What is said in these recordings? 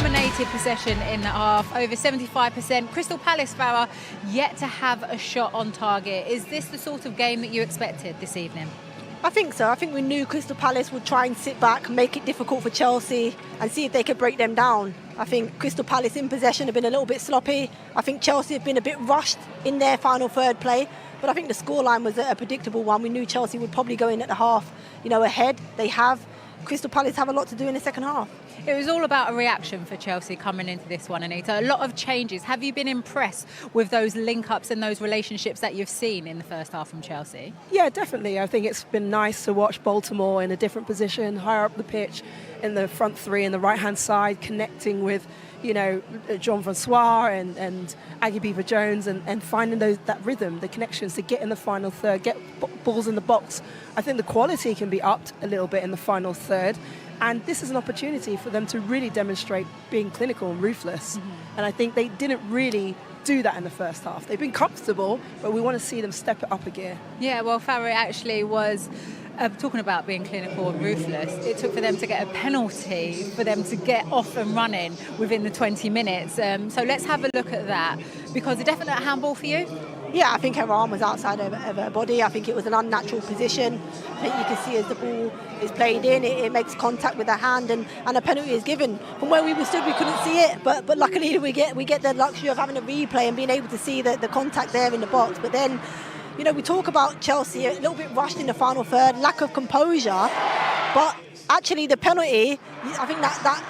dominated possession in the half, over 75%. Crystal Palace, Farah, yet to have a shot on target. Is this the sort of game that you expected this evening? I think so. I think we knew Crystal Palace would try and sit back, make it difficult for Chelsea and see if they could break them down. I think Crystal Palace in possession have been a little bit sloppy. I think Chelsea have been a bit rushed in their final third play. But I think the scoreline was a predictable one. We knew Chelsea would probably go in at the half, ahead. They have. Crystal Palace have a lot to do in the second half. It was all about a reaction for Chelsea coming into this one, Anita. A lot of changes. Have you been impressed with those link-ups and those relationships that you've seen in the first half from Chelsea? Yeah, definitely. I think it's been nice to watch Baltimore in a different position, higher up the pitch, in the front three, in the right-hand side, connecting with, Jean-Francois and Aggie Beaver-Jones and finding that rhythm, the connections to get in the final third, get balls in the box. I think the quality can be upped a little bit in the final third. And this is an opportunity for them to really demonstrate being clinical and ruthless. Mm-hmm. And I think they didn't really do that in the first half. They've been comfortable, but we want to see them step it up a gear. Yeah, well, Farah actually was talking about being clinical and ruthless. It took for them to get a penalty for them to get off and running within the 20 minutes. So let's have a look at that, because a definite handball for you? Yeah, I think her arm was outside of her body. I think it was an unnatural position. I think you can see as the ball is played in, it makes contact with her hand, and a penalty is given. From where we were stood, we couldn't see it, but luckily we get the luxury of having a replay and being able to see the contact there in the box. But then, we talk about Chelsea a little bit rushed in the final third, lack of composure, but actually the penalty, I think that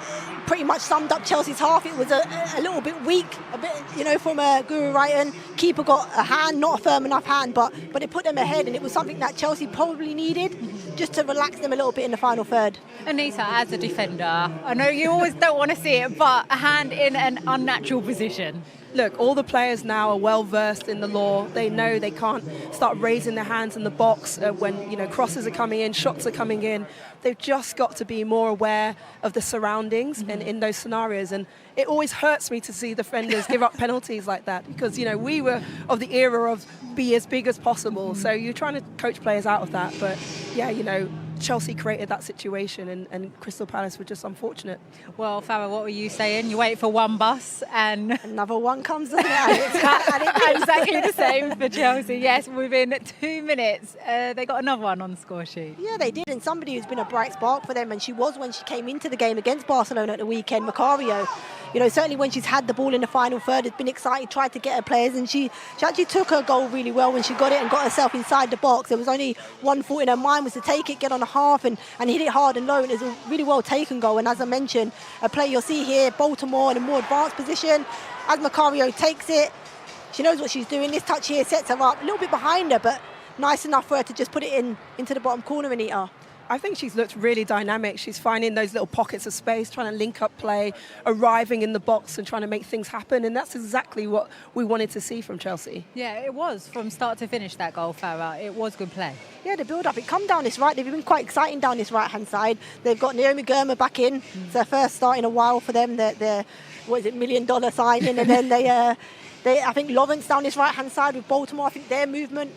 pretty much summed up Chelsea's half. It was a little bit weak, a bit, from Guru Wrighton. Keeper got a hand, not a firm enough hand, but it put them ahead, and it was something that Chelsea probably needed just to relax them a little bit in the final third. Anita, as a defender, I know you always don't want to see it, but a hand in an unnatural position. Look, all the players now are well versed in the law. They know they can't start raising their hands in the box when crosses are coming in, shots are coming in. They've just got to be more aware of the surroundings and in those scenarios. And it always hurts me to see defenders give up penalties like that, because we were of the era of be as big as possible. So you're trying to coach players out of that. But yeah, Chelsea created that situation, and Crystal Palace were just unfortunate. Well, Farah, what were you saying? You wait for one bus and another one comes in. Exactly the same for Chelsea. Yes, within 2 minutes, they got another one on the score sheet. Yeah, they did, and somebody who's been a bright spark for them, and she was when she came into the game against Barcelona at the weekend, Macario. Certainly when she's had the ball in the final third, has been excited, tried to get her players, and she actually took her goal really well when she got it and got herself inside the box. There was only one thought in her mind, was to take it, get on a half and hit it hard and low, and it was a really well taken goal. And as I mentioned, a play you'll see here, Baltimore in a more advanced position. As Macario takes it, she knows what she's doing. This touch here sets her up, a little bit behind her, but nice enough for her to just put it into the bottom corner, Anita. I think she's looked really dynamic. She's finding those little pockets of space, trying to link up play, arriving in the box and trying to make things happen. And that's exactly what we wanted to see from Chelsea. Yeah, it was from start to finish, that goal, Farah. It was good play. Yeah, the build-up. It come down this right. They've been quite exciting down this right-hand side. They've got Naomi Girma back in. It's their first start in a while for them. Their $1 million signing. And then I think Lawrence down this right-hand side with Baltimore, I think their movement,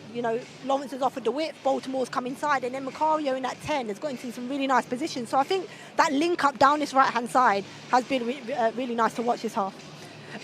Lawrence has offered the width, Baltimore's come inside, and then Macario in that 10 has got into some really nice positions. So I think that link-up down this right-hand side has been really nice to watch this half.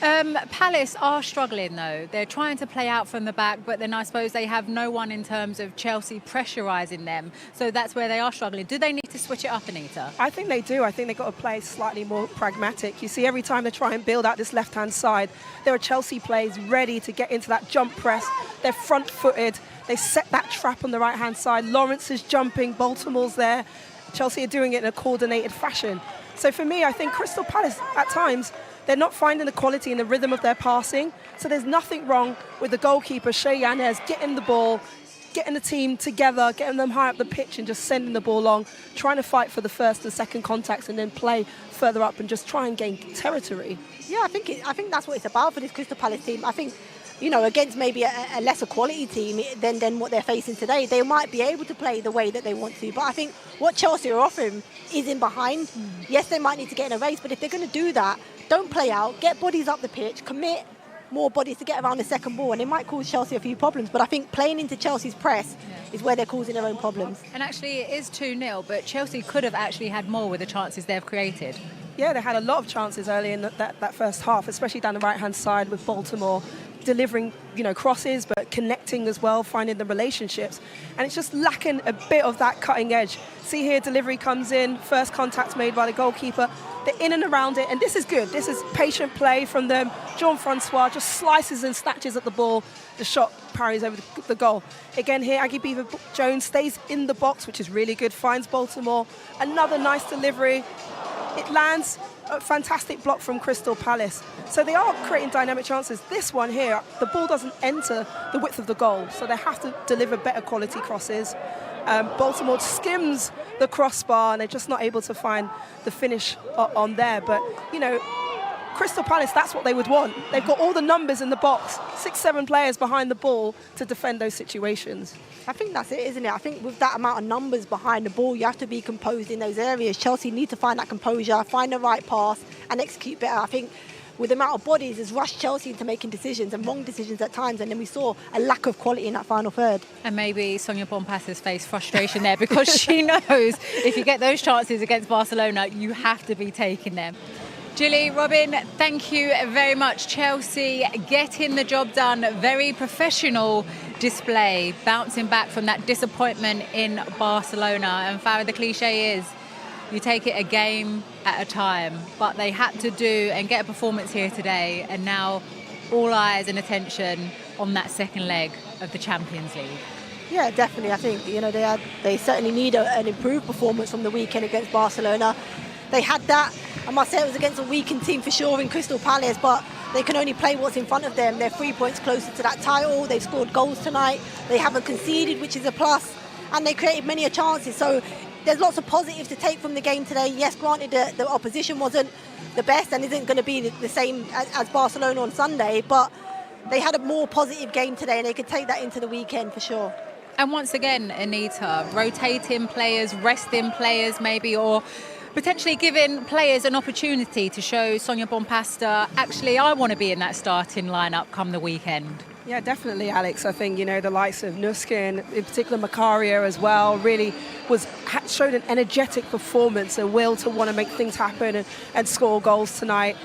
Palace are struggling, though. They're trying to play out from the back, but then I suppose they have no one in terms of Chelsea pressurising them. So that's where they are struggling. Do they need to switch it up, Anita? I think they do. I think they've got to play slightly more pragmatic. You see, every time they try and build out this left-hand side, there are Chelsea players ready to get into that jump press. They're front-footed. They set that trap on the right-hand side. Lawrence is jumping. Baltimore's there. Chelsea are doing it in a coordinated fashion. So for me, I think Crystal Palace, at times, they're not finding the quality and the rhythm of their passing. So there's nothing wrong with the goalkeeper, Shea Yanez, getting the ball, getting the team together, getting them high up the pitch and just sending the ball along, trying to fight for the first and second contacts and then play further up and just try and gain territory. Yeah, I think that's what it's about for this Crystal Palace team. I think, against maybe a lesser quality team than what they're facing today, they might be able to play the way that they want to. But I think what Chelsea are offering is in behind. Yes, they might need to get in a race, but if they're going to do that, don't play out, get bodies up the pitch, commit more bodies to get around the second ball, and it might cause Chelsea a few problems. But I think playing into Chelsea's press is where they're causing their own problems. And actually, it is 2-0, but Chelsea could have actually had more with the chances they've created. Yeah, they had a lot of chances early in that first half, especially down the right-hand side with Baltimore delivering, crosses, but connecting as well, finding the relationships. And it's just lacking a bit of that cutting edge. See here, delivery comes in, first contact made by the goalkeeper. They're in and around it, and this is good. This is patient play from them. Jean-Francois just slices and snatches at the ball. The shot parries over the goal. Again here, Aggie Beaver Jones stays in the box, which is really good, finds Baltimore. Another nice delivery. It lands. A fantastic block from Crystal Palace. So they are creating dynamic chances. This one here, the ball doesn't enter the width of the goal, so they have to deliver better quality crosses. Baltimore skims the crossbar, and they're just not able to find the finish on there. But, Crystal Palace, that's what they would want. They've got all the numbers in the box, 6-7 players behind the ball to defend those situations. I think that's it, isn't it? I think with that amount of numbers behind the ball, you have to be composed in those areas. Chelsea need to find that composure, find the right pass, and execute better. I think with the amount of bodies, has rushed Chelsea into making decisions, and wrong decisions at times, and then we saw a lack of quality in that final third. And maybe Sonia Bompastor's faced frustration there because she knows if you get those chances against Barcelona, you have to be taking them. Julie, Robin, thank you very much. Chelsea getting the job done. Very professional display, bouncing back from that disappointment in Barcelona. And Farah, the cliche is, you take it a game at a time. But they had to do and get a performance here today. And now all eyes and attention on that second leg of the Champions League. Yeah, definitely. I think, they certainly need an improved performance from the weekend against Barcelona. They had that. I must say it was against a weakened team for sure in Crystal Palace, but they can only play what's in front of them. They're 3 points closer to that title. They've scored goals tonight. They haven't conceded, which is a plus, and they created many chances. So there's lots of positives to take from the game today. Yes, granted, the opposition wasn't the best and isn't going to be the same as Barcelona on Sunday, but they had a more positive game today, and they could take that into the weekend for sure. And once again, Anita, rotating players, resting players maybe, or potentially giving players an opportunity to show Sonia Bompastor, actually, I want to be in that starting lineup come the weekend. Yeah, definitely, Alex. I think, the likes of Nuskin, in particular Macario as well, really showed an energetic performance, a will to want to make things happen and score goals tonight.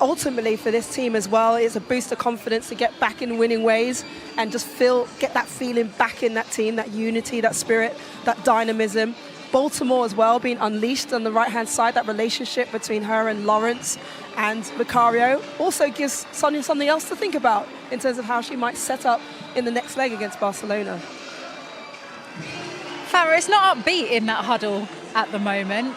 Ultimately, for this team as well, it's a boost of confidence to get back in winning ways and just get that feeling back in that team, that unity, that spirit, that dynamism. Baltimore as well being unleashed on the right-hand side, that relationship between her and Lawrence and Macario also gives Sonia something else to think about in terms of how she might set up in the next leg against Barcelona. Farah, it's not upbeat in that huddle at the moment.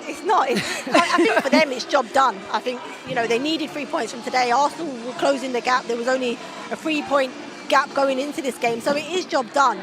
It's not. I think for them it's job done. I think, they needed 3 points from today. Arsenal were closing the gap. There was only a 3-point gap going into this game, so it is job done.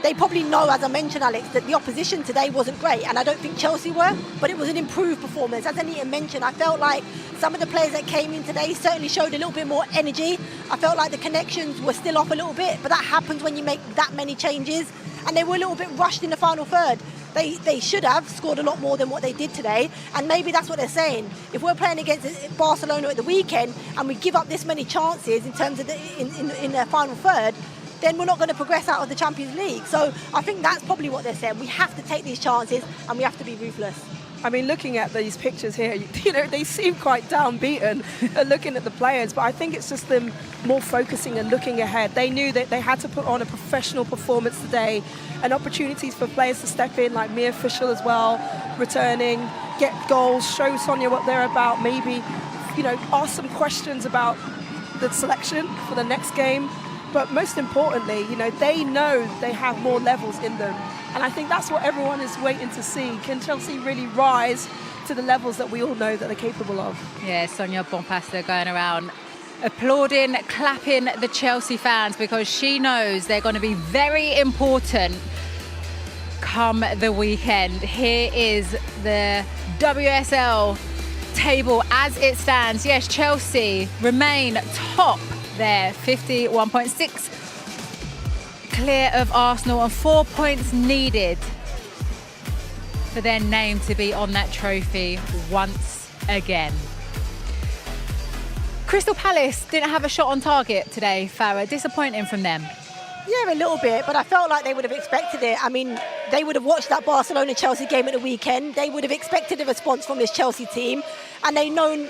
They probably know, as I mentioned, Alex, that the opposition today wasn't great, and I don't think Chelsea were, but it was an improved performance. As Anita mentioned, I felt like some of the players that came in today certainly showed a little bit more energy. I felt like the connections were still off a little bit, but that happens when you make that many changes, and they were a little bit rushed in the final third. They should have scored a lot more than what they did today, and maybe that's what they're saying. If we're playing against Barcelona at the weekend and we give up this many chances in terms of in the final third, then we're not going to progress out of the Champions League. So I think that's probably what they're saying. We have to take these chances and we have to be ruthless. I mean, looking at these pictures here, they seem quite downbeaten looking at the players, but I think it's just them more focusing and looking ahead. They knew that they had to put on a professional performance today, and opportunities for players to step in, like Mia Fischel as well, returning, get goals, show Sonia what they're about, maybe, ask some questions about the selection for the next game. But most importantly, they know they have more levels in them. And I think that's what everyone is waiting to see. Can Chelsea really rise to the levels that we all know that they're capable of? Yeah, Sonia Bompastor going around applauding, clapping the Chelsea fans because she knows they're going to be very important come the weekend. Here is the WSL table as it stands. Yes, Chelsea remain top there, 51.6 clear of Arsenal and 4 points needed for their name to be on that trophy once again. Crystal Palace didn't have a shot on target today, Farah. Disappointing from them. Yeah, a little bit, but I felt like they would have expected it. I mean, they would have watched that Barcelona-Chelsea game at the weekend. They would have expected a response from this Chelsea team, and they known,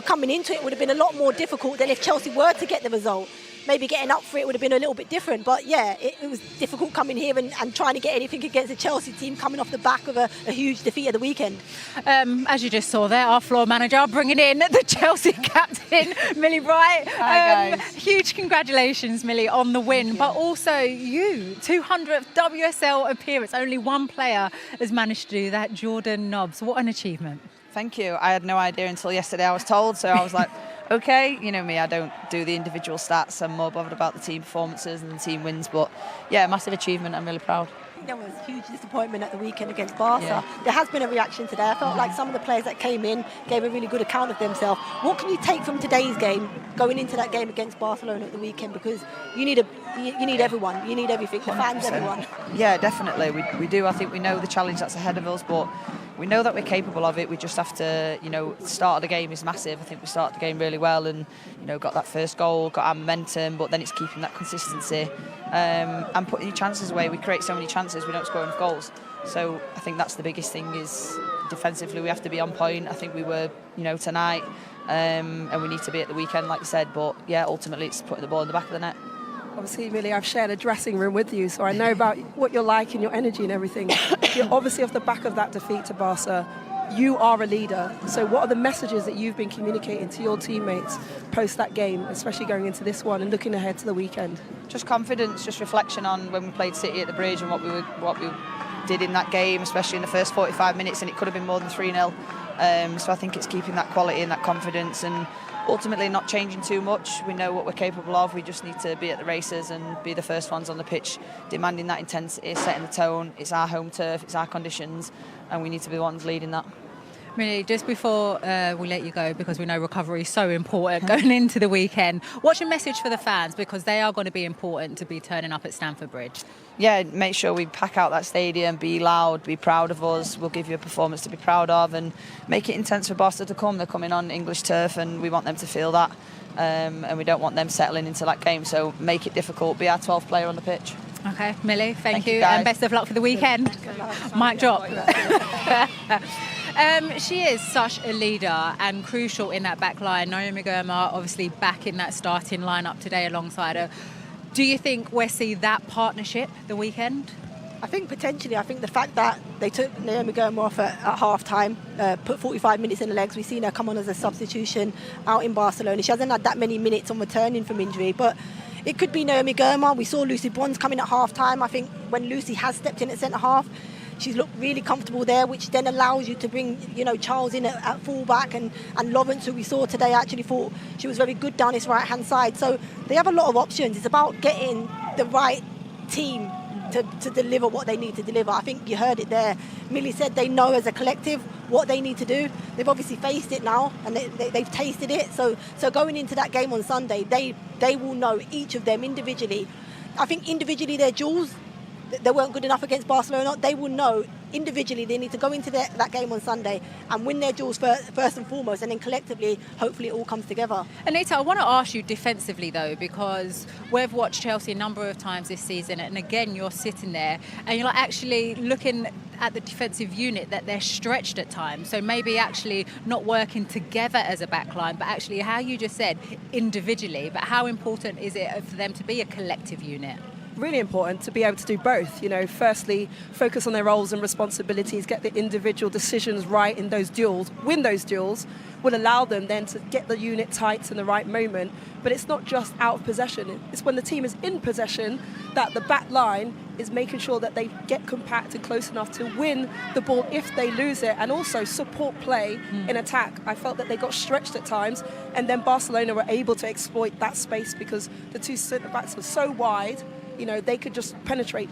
coming into it would have been a lot more difficult than if Chelsea were to get the result. Maybe getting up for it would have been a little bit different, but yeah, it was difficult coming here and trying to get anything against a Chelsea team coming off the back of a huge defeat at the weekend. As you just saw there, our floor manager bringing in the Chelsea captain, Millie Bright. Hi, guys. Huge congratulations, Millie, on the win, but also you, 200th WSL appearance. Only one player has managed to do that, Jordan Nobbs. What an achievement. Thank you. I had no idea until yesterday I was told, so I was like, okay, you know me, I don't do the individual stats. I'm more bothered about the team performances and the team wins, but yeah, massive achievement. I'm really proud. There was huge disappointment at the weekend against Barca. Yeah. There has been a reaction today. I felt like some of the players that came in gave a really good account of themselves. What can you take from today's game, going into that game against Barcelona at the weekend? Because you need everyone, you need everything, the fans, 100%. everyone. Yeah, definitely. We do. I think we know the challenge that's ahead of us, but we know that we're capable of it. We just have to, start of the game is massive. I think we started the game really well and, got that first goal, got our momentum, but then it's keeping that consistency and putting your chances away. We create so many chances, we don't score enough goals. So I think that's the biggest thing is defensively we have to be on point. I think we were, tonight and we need to be at the weekend, like you said. But yeah, ultimately it's putting the ball in the back of the net. Obviously, Millie, I've shared a dressing room with you, so I know about what you're like and your energy and everything. You're obviously off the back of that defeat to Barca. You are a leader. So what are the messages that you've been communicating to your teammates post that game, especially going into this one and looking ahead to the weekend? Just confidence, just reflection on when we played City at the Bridge and what we did in that game, especially in the first 45 minutes, and it could have been more than 3-0. So I think it's keeping that quality and that confidence and ultimately not changing too much. We know what we're capable of. We just need to be at the races and be the first ones on the pitch, demanding that intensity, setting the tone. It's our home turf, it's our conditions, and we need to be the ones leading that. Millie, just before we let you go, because we know recovery is so important going into the weekend, what's your message for the fans? Because they are going to be important to be turning up at Stamford Bridge. Yeah, make sure we pack out that stadium, be loud, be proud of us. We'll give you a performance to be proud of and make it intense for Barca to come. They're coming on English turf and we want them to feel that. And we don't want them settling into that game. So make it difficult. Be our 12th player on the pitch. Okay, Millie, thank you guys. and best of luck for the weekend. Mic drop. She is such a leader and crucial in that back line. Naomi Girma obviously back in that starting lineup today alongside her. Do you think we'll see that partnership the weekend? I think potentially. I think the fact that they took Naomi Girma off at half-time, put 45 minutes in the legs. We've seen her come on as a substitution out in Barcelona. She hasn't had that many minutes on returning from injury, but it could be Naomi Girma. We saw Lucy Bronze coming at half-time. I think when Lucy has stepped in at centre-half, she's looked really comfortable there, which then allows you to bring, Charles in at full-back and Lawrence, who we saw today, I actually thought she was very good down his right-hand side. So they have a lot of options. It's about getting the right team to deliver what they need to deliver. I think you heard it there. Millie said they know as a collective what they need to do. They've obviously faced it now and they've tasted it. So going into that game on Sunday, they will know, each of them individually. I think individually they're jewels. They weren't good enough against Barcelona. They will know individually they need to go into that game on Sunday and win their duels first and foremost, and then collectively, hopefully it all comes together. Anita, I want to ask you defensively though, because we've watched Chelsea a number of times this season, and again you're sitting there and you're like actually looking at the defensive unit that they're stretched at times, so maybe actually not working together as a backline, but actually how you just said individually. But how important is it for them to be a collective unit? Really important to be able to do both. Firstly, focus on their roles and responsibilities, get the individual decisions right in those duels, win those duels, will allow them then to get the unit tight in the right moment. But it's not just out of possession. It's when the team is in possession that the back line is making sure that they get compact and close enough to win the ball if they lose it, and also support play in attack. I felt that they got stretched at times, and then Barcelona were able to exploit that space because the two centre-backs were so wide. They could just penetrate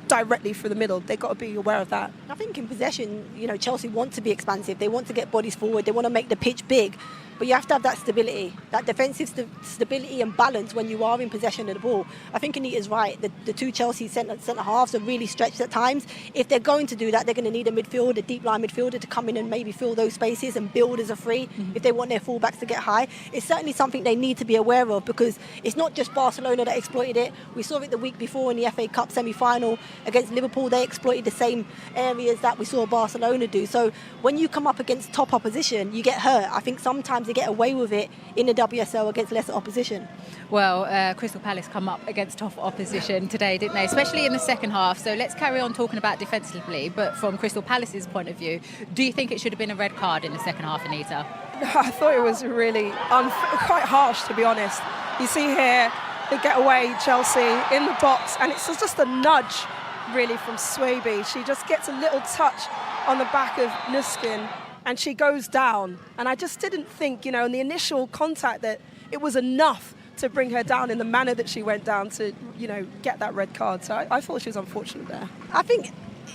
directly through the middle. They've got to be aware of that. I think in possession, Chelsea want to be expansive. They want to get bodies forward. They want to make the pitch big. but you have to have that stability, that defensive stability and balance when you are in possession of the ball. I think Anita's right. The two Chelsea centre halves are really stretched at times. If they're going to do that, they're going to need a deep line midfielder to come in and maybe fill those spaces and build as a free if they want their fullbacks to get high. It's certainly something they need to be aware of, because it's not just Barcelona that exploited it. We saw it the week before in the FA Cup semi-final against Liverpool. They exploited the same areas that we saw Barcelona do. So when you come up against top opposition, you get hurt. I think sometimes they get away with it in the WSL against lesser opposition. Well, Crystal Palace come up against tough opposition today, didn't they? Especially in the second half. So let's carry on talking about defensively. But from Crystal Palace's point of view, do you think it should have been a red card in the second half, Anita? I thought it was really quite harsh, to be honest. You see here, they get away, Chelsea, in the box, and it's just a nudge, really, from Swaby. She just gets a little touch on the back of Nuskin, and she goes down. And I just didn't think, in the initial contact that it was enough to bring her down in the manner that she went down to, get that red card. So I thought she was unfortunate there. I think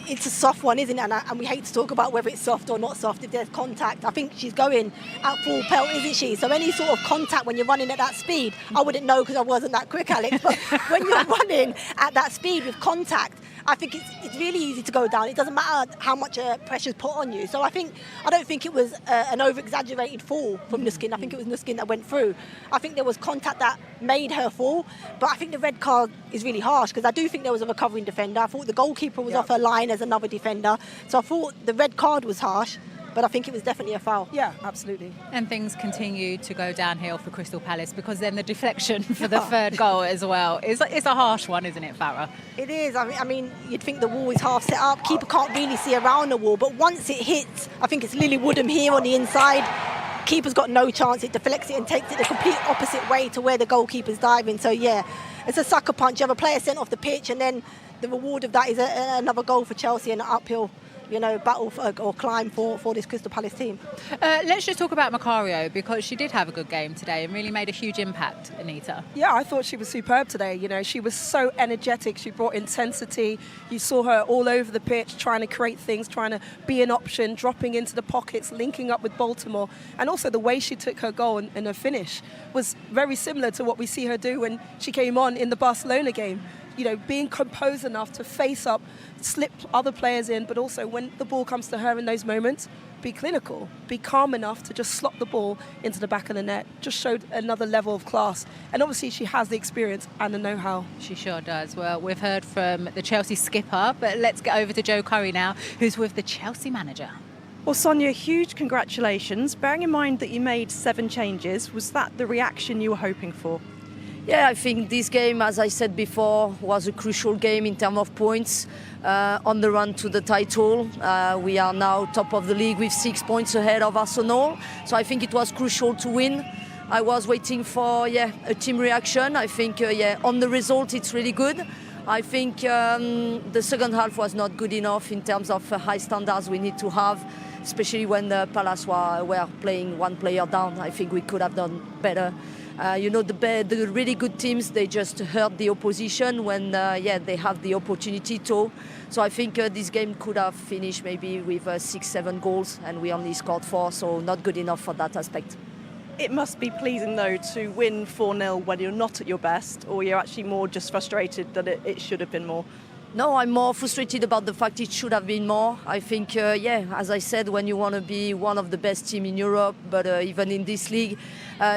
it's a soft one, isn't it? And we hate to talk about whether it's soft or not soft if there's contact. I think she's going at full pelt, isn't she? So any sort of contact when you're running at that speed, I wouldn't know because I wasn't that quick, Alex, but when you're running at that speed with contact, I think it's really easy to go down. It doesn't matter how much pressure's put on you. So I don't think it was an over-exaggerated fall from Nuskin. I think it was Nuskin that went through. I think there was contact that made her fall, but I think the red card is really harsh because I do think there was a recovering defender. I thought the goalkeeper was off her line as another defender. So I thought the red card was harsh, but I think it was definitely a foul. Yeah, absolutely. And things continue to go downhill for Crystal Palace because then the deflection for the third goal as well is a harsh one, isn't it, Farah? It is. I mean, you'd think the wall is half set up. Keeper can't really see around the wall, but once it hits, I think it's Lily Woodham here on the inside. Keeper's got no chance. It deflects it and takes it the complete opposite way to where the goalkeeper's diving. So, yeah, it's a sucker punch. You have a player sent off the pitch, and then the reward of that is another goal for Chelsea and an uphill battle or climb for this Crystal Palace team. Let's just talk about Macario, because she did have a good game today and really made a huge impact, Anita. Yeah, I thought she was superb today. She was so energetic. She brought intensity. You saw her all over the pitch trying to create things, trying to be an option, dropping into the pockets, linking up with Baltimore. And also the way she took her goal and her finish was very similar to what we see her do when she came on in the Barcelona game. Being composed enough to face up, slip other players in, but also when the ball comes to her in those moments, be clinical, be calm enough to just slot the ball into the back of the net. Just showed another level of class. And obviously she has the experience and the know-how. She sure does. Well, we've heard from the Chelsea skipper, but let's get over to Jo Curry now, who's with the Chelsea manager. Well, Sonia, huge congratulations. Bearing in mind that you made 7 changes, was that the reaction you were hoping for? Yeah, I think this game, as I said before, was a crucial game in terms of points on the run to the title. We are now top of the league with 6 points ahead of Arsenal. So I think it was crucial to win. I was waiting for a team reaction. I think on the result it's really good. I think the second half was not good enough in terms of high standards we need to have, especially when Palace were playing one player down. I think we could have done better. The really good teams, they just hurt the opposition when they have the opportunity to. So I think this game could have finished maybe with 6-7 goals, and we only scored 4, so not good enough for that aspect. It must be pleasing, though, to win 4-0 when you're not at your best, or you're actually more just frustrated that it should have been more. No, I'm more frustrated about the fact it should have been more. I think, as I said, when you want to be one of the best teams in Europe, but even in this league,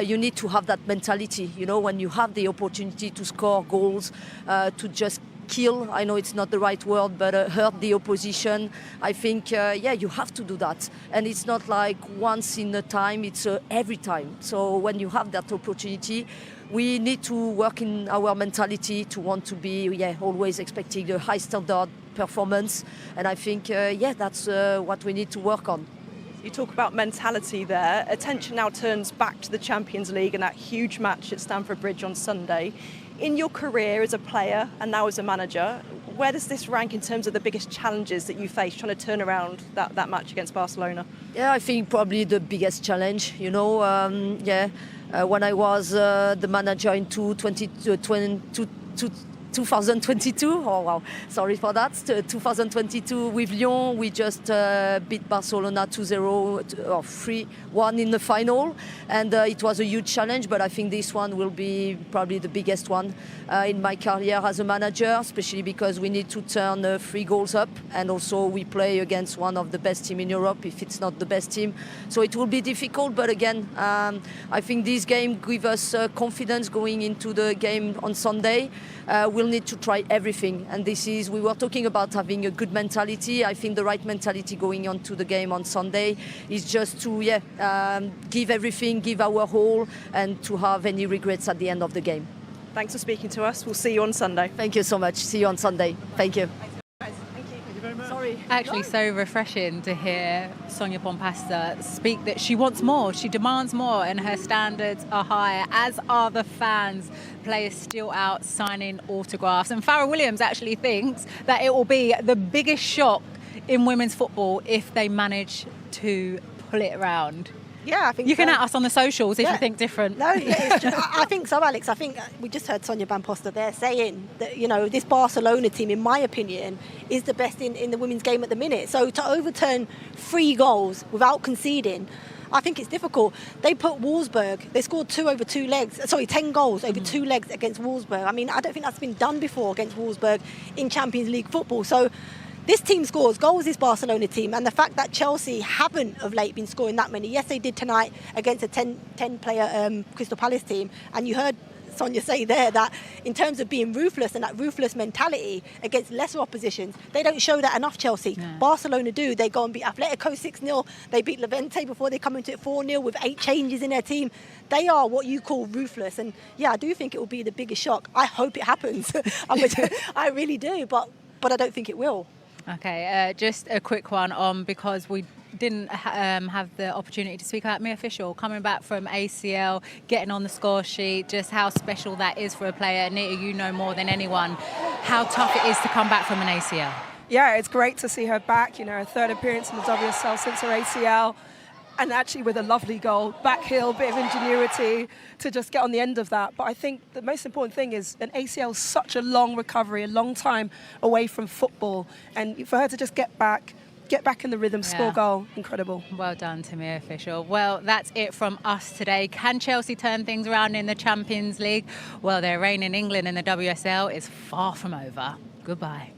you need to have that mentality. When you have the opportunity to score goals, to just kill, I know it's not the right word, but hurt the opposition. I think, you have to do that. And it's not like once in a time, it's every time. So when you have that opportunity, we need to work in our mentality to want to be always expecting a high standard performance. And I think, that's what we need to work on. You talk about mentality there. Attention now turns back to the Champions League and that huge match at Stamford Bridge on Sunday. In your career as a player and now as a manager, where does this rank in terms of the biggest challenges that you face trying to turn around that match against Barcelona? Yeah, I think probably the biggest challenge, when I was the manager in 2010, 2022. Oh wow, sorry for that. 2022 with Lyon, we just beat Barcelona 2-0 or 3-1 in the final, and it was a huge challenge. But I think this one will be probably the biggest one in my career as a manager, especially because we need to turn 3 goals up, and also we play against one of the best team in Europe, if it's not the best team. So it will be difficult. But again, I think this game gives us confidence going into the game on Sunday. We'll need to try everything, and we were talking about having a good mentality. I think the right mentality going on to the game on Sunday is just to give everything, give our all, and to have any regrets at the end of the game. Thanks for speaking to us. We'll see you on Sunday. Thank you so much. See you on Sunday. Thank you. Sorry. Actually, so refreshing to hear Sonia Bompastor speak that she wants more, she demands more, and her standards are higher, as are the fans. Players still out signing autographs. And Farrah Williams actually thinks that it will be the biggest shock in women's football if they manage to pull it around. Yeah, I think you can so. at us on the socials if you think different. No, I think so, Alex. I think we just heard Sonia Bompastor there saying that, you know, this Barcelona team, in my opinion, is the best in the women's game at the minute. So to overturn 3 goals without conceding, I think it's difficult. They put Wolfsburg, they scored 10 goals over 2 legs against Wolfsburg. I mean, I don't think that's been done before against Wolfsburg in Champions League football. So this team scores goals, this Barcelona team, and the fact that Chelsea haven't of late been scoring that many. Yes, they did tonight against a 10-player Crystal Palace team, and you heard Sonia say there that in terms of being ruthless and that ruthless mentality against lesser oppositions, they don't show that enough, Chelsea. Yeah. Barcelona do. They go and beat Atletico 6-0. They beat Levante before they come into it 4-0 with 8 changes in their team. They are what you call ruthless. And yeah, I do think it will be the biggest shock. I hope it happens. I really do, but I don't think it will. Okay, just a quick one on, because we didn't have the opportunity to speak about Mia Fisher coming back from ACL, getting on the score sheet, just how special that is for a player. Anita, you know more than anyone how tough it is to come back from an ACL. Yeah, it's great to see her back, you know, her 3rd appearance in the WSL since her ACL. And actually with a lovely goal, back heel, bit of ingenuity to just get on the end of that. But I think the most important thing is an ACL is such a long recovery, a long time away from football. And for her to just get back in the rhythm, score goal, incredible. Well done to Mia Fisher. Well, that's it from us today. Can Chelsea turn things around in the Champions League? Well, their reign in England in the WSL is far from over. Goodbye.